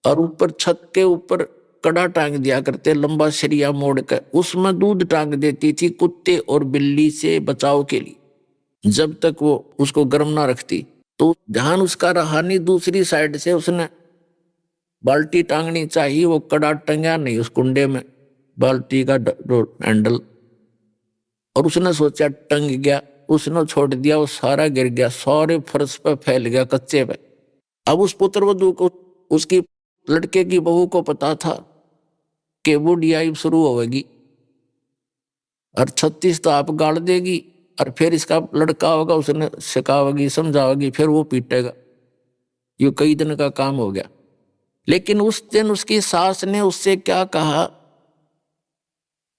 और ऊपर छत के ऊपर कड़ा टांग दिया करते, लंबा सरिया मोड़ कर, उसमें दूध टांग देती थी कुत्ते और बिल्ली से बचाव के लिए, जब तक वो उसको गर्म ना रखती। तो ध्यान उसका रहा नहीं, दूसरी साइड से उसने बाल्टी टांगनी चाहिए, वो कड़ा टंगा नहीं उस कुंडे में, बाल्टी का हैंडल, और उसने सोचा टंग गया, उसने छोड़ दिया, वो सारा गिर गया, सारे फर्श पे फैल गया, कच्चे पे। अब उस पुत्रवधू को, उसकी लड़के की बहू को पता था कि बुढ़ियाई शुरू होगी और 36 तो आप गाड़ देगी, और फिर इसका लड़का होगा, उसने सिखावेगी समझावेगी, फिर वो पीटेगा, ये कई दिन का काम हो गया। लेकिन उस दिन उसकी सास ने उससे क्या कहा,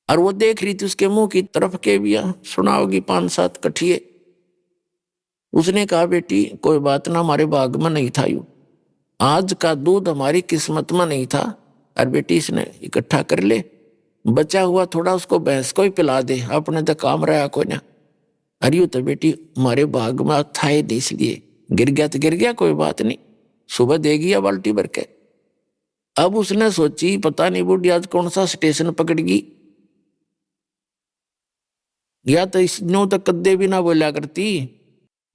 और वो देख रही थी उसके मुंह की तरफ के भी सुना होगी 5-7 कठिए। उसने कहा बेटी कोई बात ना, हमारे भाग में नहीं था, यूं आज का दूध हमारी किस्मत में नहीं था, और बेटी इसने इकट्ठा कर ले, बचा हुआ थोड़ा उसको भैंस को ही पिला दे, अपने तो काम रहा कोई ना। अरे यूं तो बेटी हमारे भाग में था ही, इसलिए गिर गया तो गिर गया, कोई बात नहीं, सुबह देगी या बाल्टी भर के। अब उसने सोची पता नहीं बूढ़ी आज कौन सा स्टेशन पकड़गी, या तो इसनो तो कद्दे भी ना बोला करती।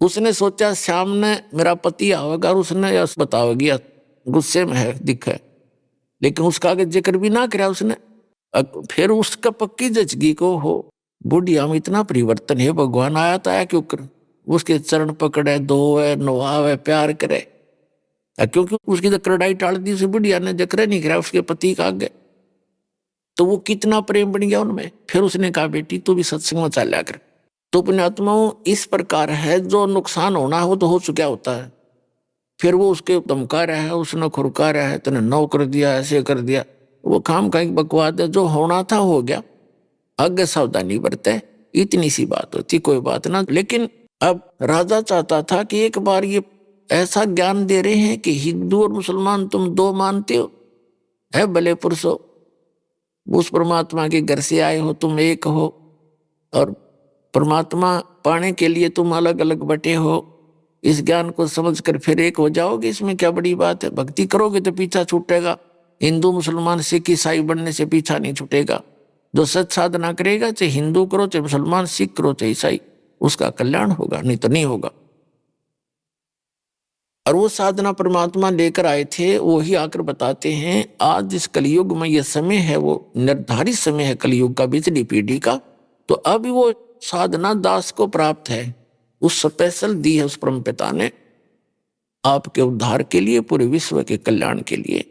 उसने सोचा शाम ने मेरा पति आवेगा और उसने बतावेगी, गुस्से में है दिखा, लेकिन उसका आगे जिक्र भी ना करा उसने। फिर उसका पक्की जचगी को हो बुढ़िया में इतना परिवर्तन है, भगवान आया तो आया क्यों कर, उसके चरण पकड़े, धोए नवावे, प्यार करे, क्योंकि उसकी तो करड़ाई टाल दी उस बुढ़िया ने, जिक्र नहीं करा उसके पति का आगे, तो वो कितना प्रेम बन गया उनमें। फिर उसने कहा बेटी तू भी सत्संग में चला कर। तो पुण्यात्माओं इस प्रकार है, जो नुकसान होना हो तो हो चुका होता है, फिर वो उसके धमका रहा है, उसने खुरका रहा है, तूने नौ कर दिया, ऐसे कर दिया, वो काम का बकवाद है, जो होना था हो गया, आगे सावधानी बरते, इतनी सी बात होती, कोई बात ना। लेकिन अब राजा चाहता था कि एक बार ये ऐसा ज्ञान दे रहे हैं कि हिंदू और मुसलमान तुम दो मानते हो, है भले पुरुषो, उस परमात्मा के घर से आए हो, तुम एक हो, और परमात्मा पाने के लिए तुम अलग अलग बटे हो, इस ज्ञान को समझकर फिर एक हो जाओगे, इसमें क्या बड़ी बात है, भक्ति करोगे तो पीछा छूटेगा, हिंदू मुसलमान सिख ईसाई बनने से पीछा नहीं छूटेगा। जो सच साधना करेगा, चाहे हिंदू करो, चाहे मुसलमान, सिख करो, चाहे ईसाई, उसका कल्याण होगा, नहीं तो नहीं होगा। और वो साधना परमात्मा लेकर आए थे, वो ही आकर बताते हैं आज इस कलयुग में ये समय है, वो निर्धारित समय है कलयुग का, पिछली पीढ़ी का, तो अभी वो साधना दास को प्राप्त है, उस स्पेशल दी है उस परम पिता ने आपके उद्धार के लिए, पूरे विश्व के कल्याण के लिए।